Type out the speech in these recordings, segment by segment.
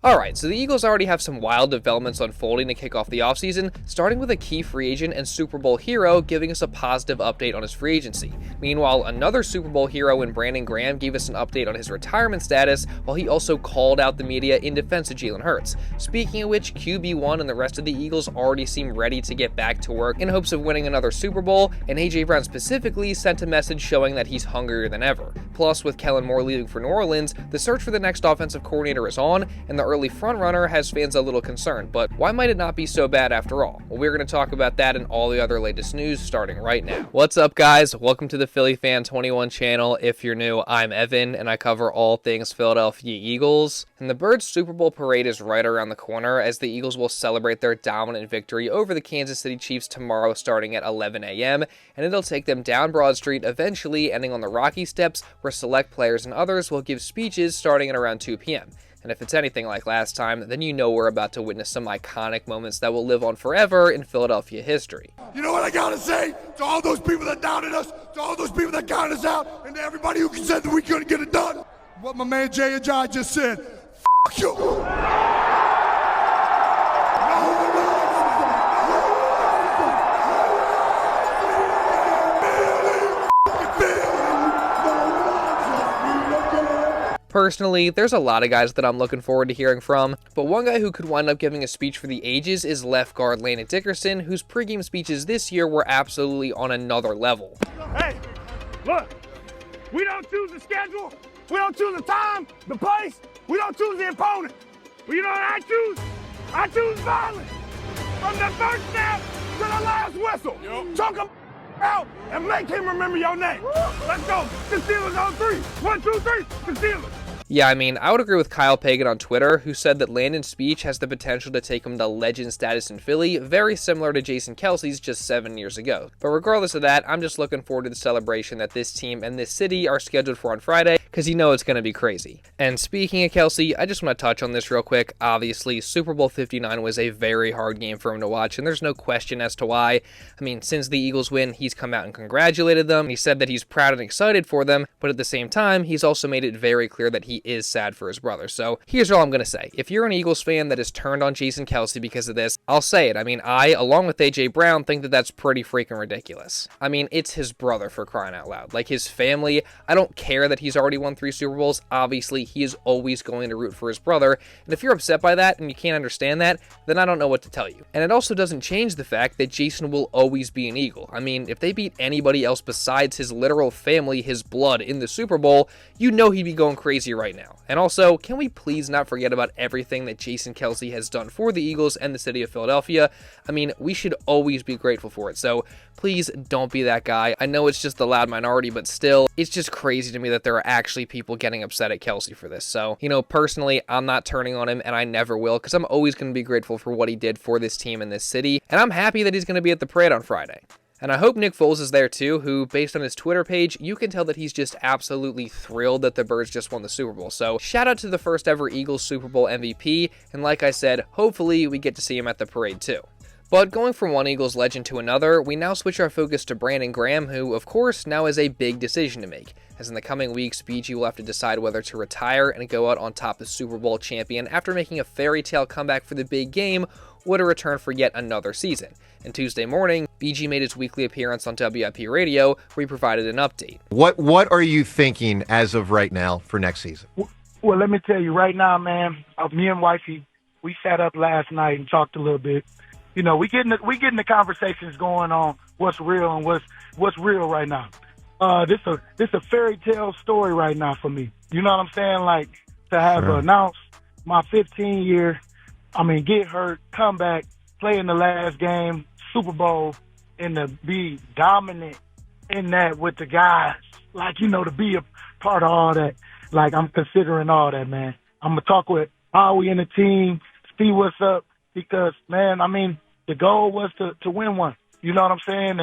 Alright, so the Eagles already have some wild developments unfolding to kick off the offseason, starting with a key free agent and Super Bowl hero giving us a positive update on his free agency. Meanwhile, another Super Bowl hero in Brandon Graham gave us an update on his retirement status, while he also called out the media in defense of Jalen Hurts. Speaking of which, QB1 and the rest of the Eagles already seem ready to get back to work in hopes of winning another Super Bowl, and A.J. Brown specifically sent a message showing that he's hungrier than ever. Plus, with Kellen Moore leaving for New Orleans, the search for the next offensive coordinator is on, and the early frontrunner has fans a little concerned, but why might it not be so bad after all? Well, we're going to talk about that and all the other latest news starting right now. What's up, guys? Welcome to the Philly Fan 21 channel. If you're new, I'm Evan, and I cover all things Philadelphia Eagles. And the Birds Super Bowl parade is right around the corner as the Eagles will celebrate their dominant victory over the Kansas City Chiefs tomorrow starting at 11 a.m., and it'll take them down Broad Street, eventually ending on the Rocky Steps, where select players and others will give speeches starting at around 2 p.m. And if it's anything like last time, then you know we're about to witness some iconic moments that will live on forever in Philadelphia history. You know what I gotta say to all those people that doubted us, to all those people that counted us out, and to everybody who said that we couldn't get it done? What my man Jay and Jai just said, F*** you. Personally, there's a lot of guys that I'm looking forward to hearing from, but one guy who could wind up giving a speech for the ages is left guard Landon Dickerson, whose pregame speeches this year were absolutely on another level. Hey, look, we don't choose the schedule, we don't choose the time, the place, we don't choose the opponent. But you know what I choose? I choose violence. From the first snap to the last whistle. Choke him out and make him remember your name. Let's go. The Steelers on 3. 1, 2, 3. The Steelers. Yeah, I mean, I would agree with Kyle Pagan on Twitter, who said that Landon's speech has the potential to take him to legend status in Philly, very similar to Jason Kelce's just 7 years ago. But regardless of that, I'm just looking forward to the celebration that this team and this city are scheduled for on Friday, because you know it's going to be crazy. And speaking of Kelce, I just want to touch on this real quick. Obviously, Super Bowl 59 was a very hard game for him to watch, and there's no question as to why. I mean, since the Eagles win, he's come out and congratulated them. He said that he's proud and excited for them, but at the same time, he's also made it very clear that he is sad for his brother. So here's all I'm going to say. If you're an Eagles fan that is turned on Jason Kelce because of this, I'll say it. I mean, I, along with A.J. Brown, think that that's pretty freaking ridiculous. I mean, it's his brother, for crying out loud. Like, his family, I don't care that he's already won 3 Super Bowls. Obviously, he is always going to root for his brother. And if you're upset by that and you can't understand that, then I don't know what to tell you. And it also doesn't change the fact that Jason will always be an Eagle. I mean, if they beat anybody else besides his literal family, his blood, in the Super Bowl, you know he'd be going crazy right now. And also, can we please not forget about everything that Jason Kelce has done for the Eagles and the city of Philadelphia? I mean, we should always be grateful for it. So please don't be that guy. I know it's just the loud minority, but still, it's just crazy to me that there are actually people getting upset at Kelce for this. So, you know, personally, I'm not turning on him, and I never will, because I'm always going to be grateful for what he did for this team and this city. And I'm happy that he's going to be at the parade on Friday. And I hope Nick Foles is there too, who, based on his Twitter page, you can tell that he's just absolutely thrilled that the Birds just won the Super Bowl. So shout out to the first ever Eagles Super Bowl MVP, and like I said, hopefully we get to see him at the parade too. But going from one Eagles legend to another, we now switch our focus to Brandon Graham, who, of course, now has a big decision to make, as in the coming weeks, BG will have to decide whether to retire and go out on top as Super Bowl champion after making a fairy tale comeback for the big game, or to return for yet another season. And Tuesday morning, BG made his weekly appearance on WIP Radio, where he provided an update. What are you thinking as of right now for next season? Well, let me tell you right now, man, me and wifey, we sat up last night and talked a little bit. You know, we getting the conversations going on what's real and what's real right now. This a fairy tale story right now for me. You know what I'm saying? Like, to have announced my 15-year, get hurt, come back, play in the last game, Super Bowl, and to be dominant in that with the guys. Like, you know, to be a part of all that. Like, I'm considering all that, man. I'm going to talk with Howie and the team, see what's up, because, man, the goal was to win one. You know what I'm saying?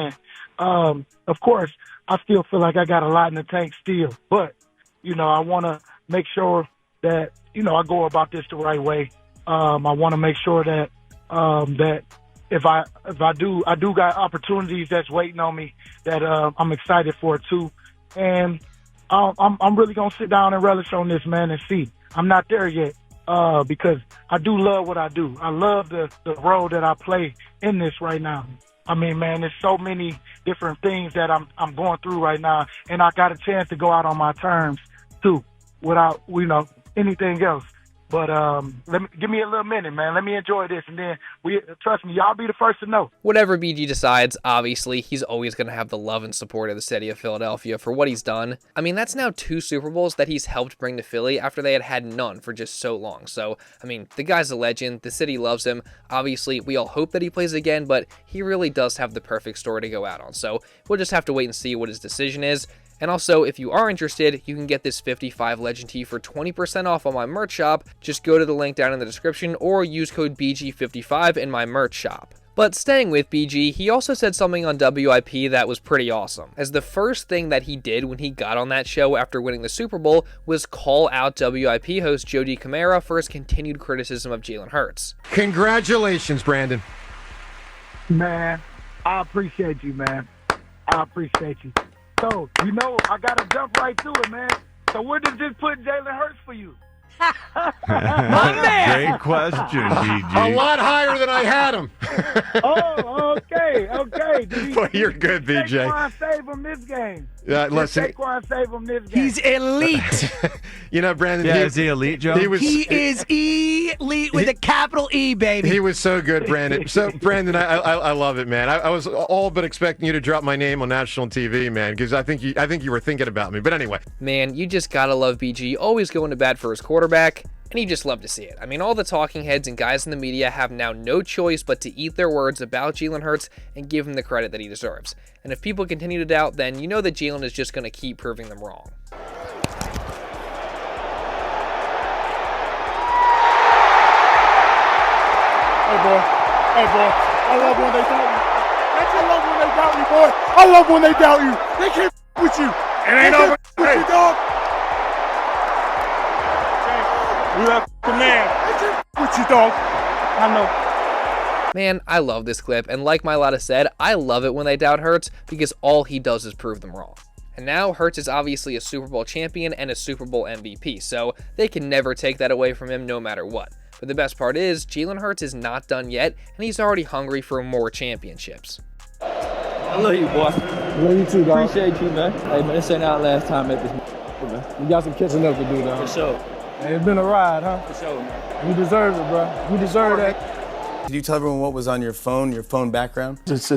And, of course, I still feel like I got a lot in the tank still. But, you know, I want to make sure that, you know, I go about this the right way. I want to make sure that that if I do got opportunities that's waiting on me that I'm excited for it too. And I'm really gonna sit down and relish on this, man, and see. I'm not there yet. because I do love what I do. I love the role that I play in this right now. I mean, man, there's so many different things that I'm going through right now, and I got a chance to go out on my terms too, without anything else. But give me a little minute, man. Let me enjoy this, and then trust me, y'all be the first to know. Whatever BG decides, obviously, he's always going to have the love and support of the city of Philadelphia for what he's done. I mean, that's now 2 Super Bowls that he's helped bring to Philly after they had none for just so long. So, I mean, the guy's a legend. The city loves him. Obviously, we all hope that he plays again, but he really does have the perfect story to go out on. So, we'll just have to wait and see what his decision is. And also, if you are interested, you can get this 55 Legend tee for 20% off on my merch shop. Just go to the link down in the description or use code BG55 in my merch shop. But staying with BG, he also said something on WIP that was pretty awesome, as the first thing that he did when he got on that show after winning the Super Bowl was call out WIP host Jody Camara for his continued criticism of Jalen Hurts. Congratulations, Brandon. Man, I appreciate you, man. I appreciate you. So, I got to jump right to it, man. So where does this put Jalen Hurts for you? My man! Great question, BG. A lot higher than I had him. Oh, okay. But you're good, BJ. Saquon save him this game. Listen, Saquon save him this game. He's elite. Brandon. Yeah, is he elite, Joe? He is elite with a capital E, baby. He was so good, Brandon. So, Brandon, I love it, man. I was all but expecting you to drop my name on national TV, man, because I think you were thinking about me. But anyway. Man, you just gotta love BG, always going to bat for his quarterback, and you just love to see it. I mean, all the talking heads and guys in the media have now no choice but to eat their words about Jalen Hurts and give him the credit that he deserves. And if people continue to doubt, then you know that Jalen is just going to keep proving them wrong. Hey, boy. I love when they doubt you. I love when they doubt you, boy. I love when they doubt you. They can't with you. It ain't over with you, dog. You that man. They can't with you, dog. I know. Man, I love this clip, and like my Lotta said, I love it when they doubt Hurts because all he does is prove them wrong. And now Hurts is obviously a Super Bowl champion and a Super Bowl MVP, so they can never take that away from him no matter what. But the best part is, Jalen Hurts is not done yet, and he's already hungry for more championships. I love you, boy. Love you too, dog. Appreciate you, man. Hey, man, this ain't our last time at this, man. You got some catching up to do, dog. For sure. Hey, it's been a ride, huh? For sure, man. You deserve it, bro. You deserve that. Did you tell everyone what was on your phone background? It's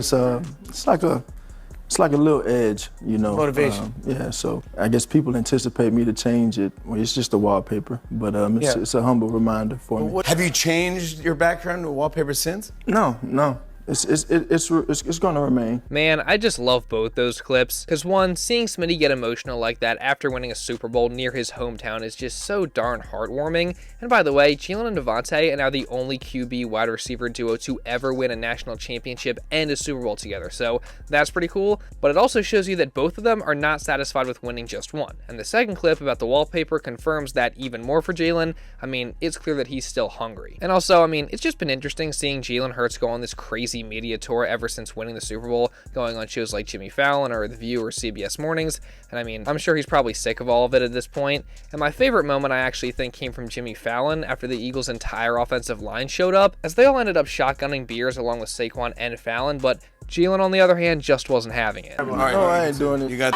like a little edge, Motivation. Yeah, so I guess people anticipate me to change it. Well, it's just a wallpaper, but it's a humble reminder for me. Have you changed your background to wallpaper since? No. It's going to remain. Man, I just love both those clips, because one, seeing Smitty get emotional like that after winning a Super Bowl near his hometown is just so darn heartwarming. And by the way, Jalen and DeVonta are now the only QB wide receiver duo to ever win a national championship and a Super Bowl together, so that's pretty cool. But it also shows you that both of them are not satisfied with winning just one. And the second clip about the wallpaper confirms that even more for Jalen. I mean, it's clear that he's still hungry. And also, I mean, it's just been interesting seeing Jalen Hurts go on this crazy media tour ever since winning the Super Bowl, going on shows like Jimmy Fallon or The View or CBS Mornings. And I mean, I'm sure he's probably sick of all of it at this point. And my favorite moment I actually think came from Jimmy Fallon after the Eagles' entire offensive line showed up, as they all ended up shotgunning beers along with Saquon and Fallon, but Jalen, on the other hand, just wasn't having it. All right, No, I ain't doing it. You got.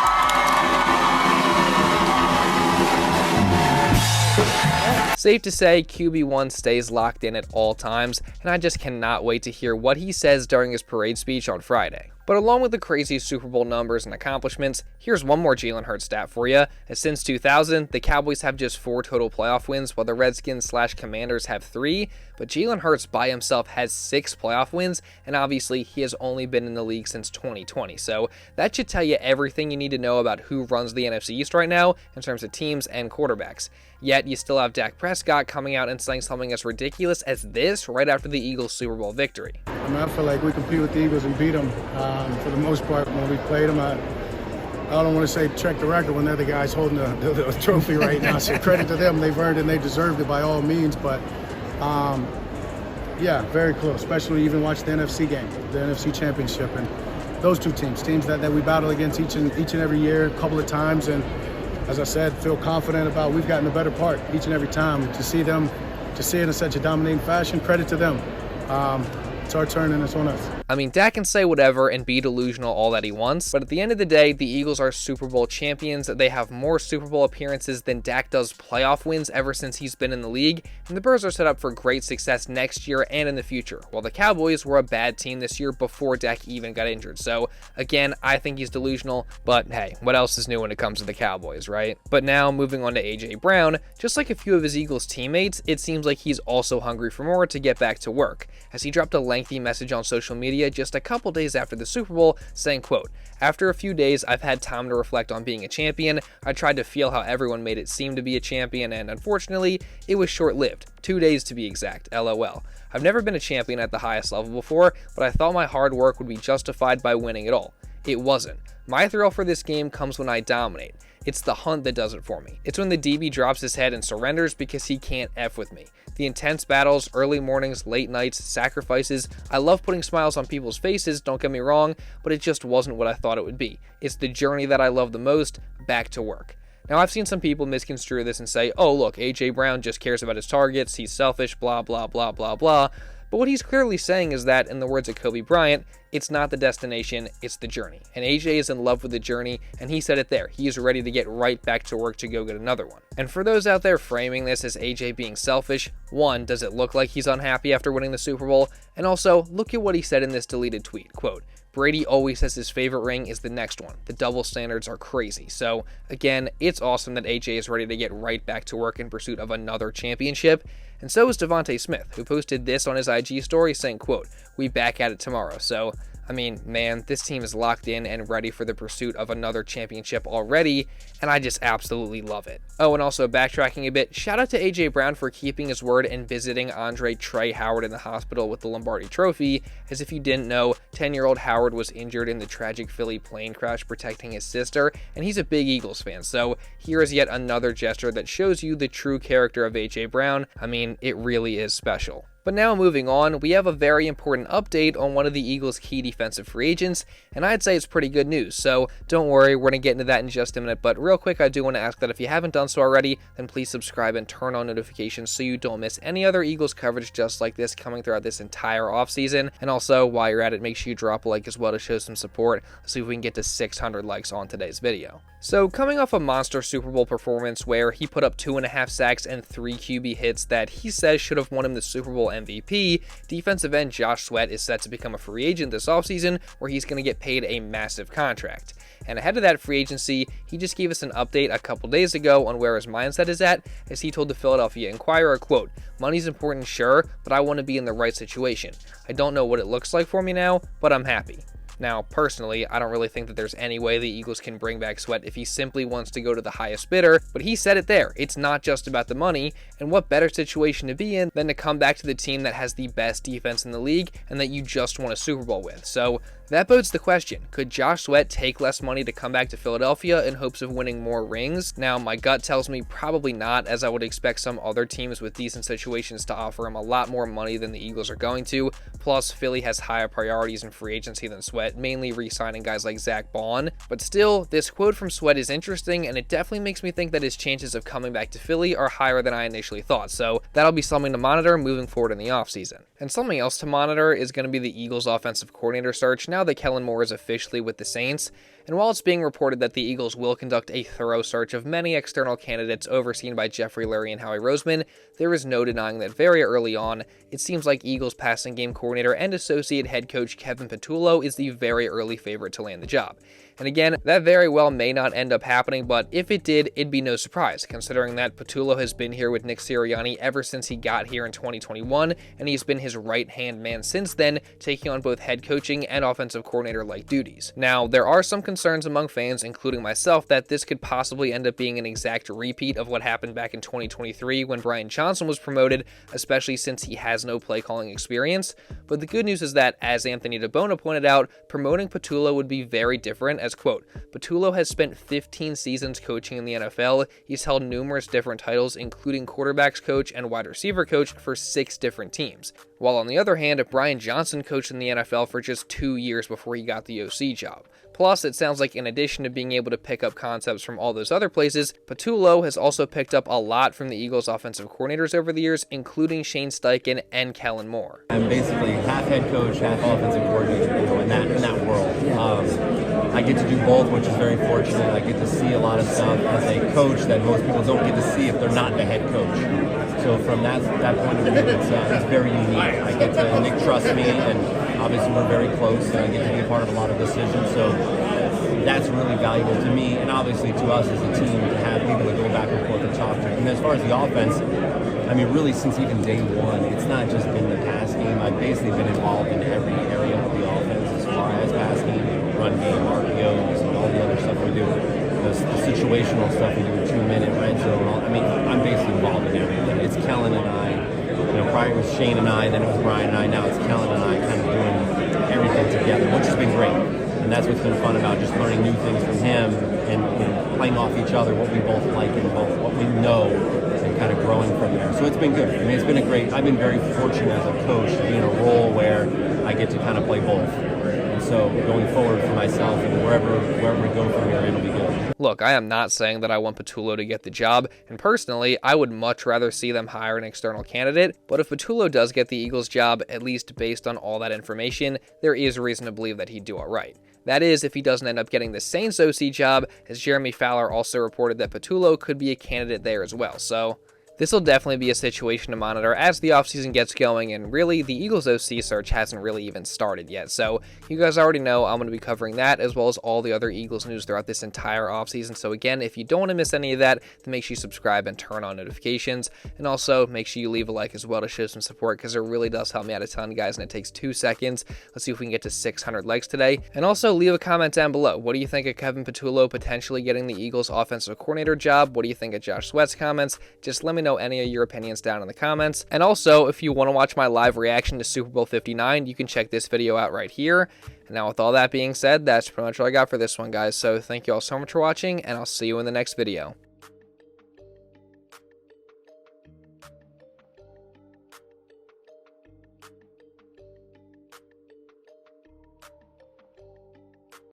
Safe to say, QB1 stays locked in at all times, and I just cannot wait to hear what he says during his parade speech on Friday. But along with the crazy Super Bowl numbers and accomplishments, here's one more Jalen Hurts stat for you. As since 2000, the Cowboys have just 4 total playoff wins, while the Redskins/Commanders have 3, but Jalen Hurts by himself has 6 playoff wins, and obviously he has only been in the league since 2020. So that should tell you everything you need to know about who runs the NFC East right now in terms of teams and quarterbacks. Yet you still have Dak Prescott coming out and saying something as ridiculous as this right after the Eagles' Super Bowl victory. I mean, I feel like we compete with the Eagles and beat them for the most part when we played them. I don't want to say check the record when they're the guys holding the trophy right now. So credit to them. They've earned it and they deserved it by all means. But, yeah, very close, especially even watch the NFC game, the NFC Championship. And those two teams that we battle against each and every year a couple of times. And as I said, feel confident about we've gotten the better part each and every time. To see them to see it in such a dominating fashion. Credit to them. It's our turn and it's on us. I mean, Dak can say whatever and be delusional all that he wants, but at the end of the day, the Eagles are Super Bowl champions. They have more Super Bowl appearances than Dak does playoff wins ever since he's been in the league, and the Bears are set up for great success next year and in the future, while the Cowboys were a bad team this year before Dak even got injured. So, again, I think he's delusional, but hey, what else is new when it comes to the Cowboys, right? But now, moving on to A.J. Brown, just like a few of his Eagles teammates, it seems like he's also hungry for more to get back to work, as he dropped a lengthy message on social media just a couple days after the Super Bowl saying, quote, "After a few days, I've had time to reflect on being a champion. I tried to feel how everyone made it seem to be a champion, and unfortunately, it was short-lived. 2 days to be exact, LOL. I've never been a champion at the highest level before, but I thought my hard work would be justified by winning it all. It wasn't. My thrill for this game comes when I dominate. It's the hunt that does it for me. It's when the DB drops his head and surrenders because he can't F with me. The intense battles, early mornings, late nights, sacrifices. I love putting smiles on people's faces, don't get me wrong, but it just wasn't what I thought it would be. It's the journey that I love the most, back to work." Now, I've seen some people misconstrue this and say, oh, look, A.J. Brown just cares about his targets, he's selfish, blah, blah, blah, blah, blah. But what he's clearly saying is that, in the words of Kobe Bryant, it's not the destination, it's the journey. And AJ is in love with the journey, and he said it there. He is ready to get right back to work to go get another one. And for those out there framing this as AJ being selfish, one, does it look like he's unhappy after winning the Super Bowl? And also, look at what he said in this deleted tweet, quote, "Brady always says his favorite ring is the next one. The double standards are crazy." So, again, it's awesome that AJ is ready to get right back to work in pursuit of another championship. And so is DeVonta Smith, who posted this on his IG story saying, quote, "We back at it tomorrow." So, I mean, man, this team is locked in and ready for the pursuit of another championship already, and I just absolutely love it. Oh, and also backtracking a bit, shout out to A.J. Brown for keeping his word and visiting Andre Trey Howard in the hospital with the Lombardi Trophy, as if you didn't know, 10-year-old Howard was injured in the tragic Philly plane crash protecting his sister, and he's a big Eagles fan, so here is yet another gesture that shows you the true character of A.J. Brown. I mean, it really is special. But now moving on, we have a very important update on one of the Eagles' key defensive free agents, and I'd say it's pretty good news, so don't worry, we're going to get into that in just a minute, but real quick, I do want to ask that if you haven't done so already, then please subscribe and turn on notifications so you don't miss any other Eagles coverage just like this coming throughout this entire offseason. And also, while you're at it, make sure you drop a like as well to show some support. Let's see if we can get to 600 likes on today's video. So, coming off a monster Super Bowl performance where he put up 2.5 sacks and 3 QB hits that he says should have won him the Super Bowl MVP, defensive end Josh Sweat is set to become a free agent this offseason where he's going to get paid a massive contract. And ahead of that free agency, he just gave us an update a couple days ago on where his mindset is at, as he told the Philadelphia Inquirer, quote, "Money's important, sure, but I want to be in the right situation. I don't know what it looks like for me now, but I'm happy." Now, personally, I don't really think that there's any way the Eagles can bring back Sweat if he simply wants to go to the highest bidder, but he said it there. It's not just about the money, and what better situation to be in than to come back to the team that has the best defense in the league and that you just won a Super Bowl with. So that bodes the question, could Josh Sweat take less money to come back to Philadelphia in hopes of winning more rings? Now, my gut tells me probably not, as I would expect some other teams with decent situations to offer him a lot more money than the Eagles are going to. Plus, Philly has higher priorities in free agency than Sweat, mainly re-signing guys like Zach Bond. But still, this quote from Sweat is interesting, and it definitely makes me think that his chances of coming back to Philly are higher than I initially thought. So that'll be something to monitor moving forward in the offseason. And something else to monitor is going to be the Eagles' offensive coordinator search now that Kellen Moore is officially with the Saints. And while it's being reported that the Eagles will conduct a thorough search of many external candidates overseen by Jeffrey Lurie and Howie Roseman, there is no denying that very early on, it seems like Eagles passing game coordinator and associate head coach Kevin Patullo is the very early favorite to land the job. And again, that very well may not end up happening, but if it did, it'd be no surprise, considering that Patullo has been here with Nick Sirianni ever since he got here in 2021, and he's been his right-hand man since then, taking on both head coaching and offensive coordinator-like duties. Now, there are some concerns among fans, including myself, that this could possibly end up being an exact repeat of what happened back in 2023 when Brian Johnson was promoted, especially since he has no play-calling experience. But the good news is that, as Anthony DeBona pointed out, promoting Patullo would be very different, as, quote, Patullo has spent 15 seasons coaching in the NFL. He's held numerous different titles, including quarterbacks coach and wide receiver coach for 6 different teams. While on the other hand, Brian Johnson coached in the NFL for just 2 years before he got the OC job. Plus, it sounds like in addition to being able to pick up concepts from all those other places, Patullo has also picked up a lot from the Eagles' offensive coordinators over the years, including Shane Steichen and Kellen Moore. I'm basically half head coach, half offensive coordinator, in that world. I get to do both, which is very fortunate. I get to see a lot of stuff as a coach that most people don't get to see if they're not the head coach. So from that point of view, it's very unique. I get to, Nick trusts me, and obviously we're very close, and I get to be a part of a lot of decisions. So that's really valuable to me, and obviously to us as a team, to have people to go back and forth and talk to. And as far as the offense, I mean, really since even day one, it's not just been the pass game. I've basically been involved in every area of the offense, as far as pass game, run game, RPOs, and all the other stuff we do. The situational stuff we do, 2-minute red zone. I mean, I'm basically involved in everything. It's Kellen and I. Prior it was Shane and I, then it was Brian and I. Now it's Kellen and I kind of doing everything together, which has been great. And that's what's been fun about just learning new things from him and playing off each other, what we both like and both what we know, and kind of growing from there. So it's been good. I mean, it's been I've been very fortunate as a coach to be in a role where I get to kind of play both. And so going forward for myself and wherever we go from here, it'll be good. Look, I am not saying that I want Patullo to get the job, and personally, I would much rather see them hire an external candidate, but if Patullo does get the Eagles job, at least based on all that information, there is reason to believe that he'd do all right. That is, if he doesn't end up getting the Saints OC job, as Jeremy Fowler also reported that Patullo could be a candidate there as well, so this will definitely be a situation to monitor as the offseason gets going, and really, the Eagles OC search hasn't really even started yet, so you guys already know I'm going to be covering that as well as all the other Eagles news throughout this entire offseason, so again, if you don't want to miss any of that, then make sure you subscribe and turn on notifications, and also make sure you leave a like as well to show some support, because it really does help me out a ton, guys, and it takes 2 seconds. Let's see if we can get to 600 likes today, and also leave a comment down below. What do you think of Kevin Patullo potentially getting the Eagles offensive coordinator job? What do you think of Josh Sweat's comments? Just let me know any of your opinions down in the comments. And also, if you want to watch my live reaction to Super Bowl 59, you can check this video out right here. And now with all that being said, that's pretty much all I got for this one, guys. So thank you all so much for watching, and I'll see you in the next video.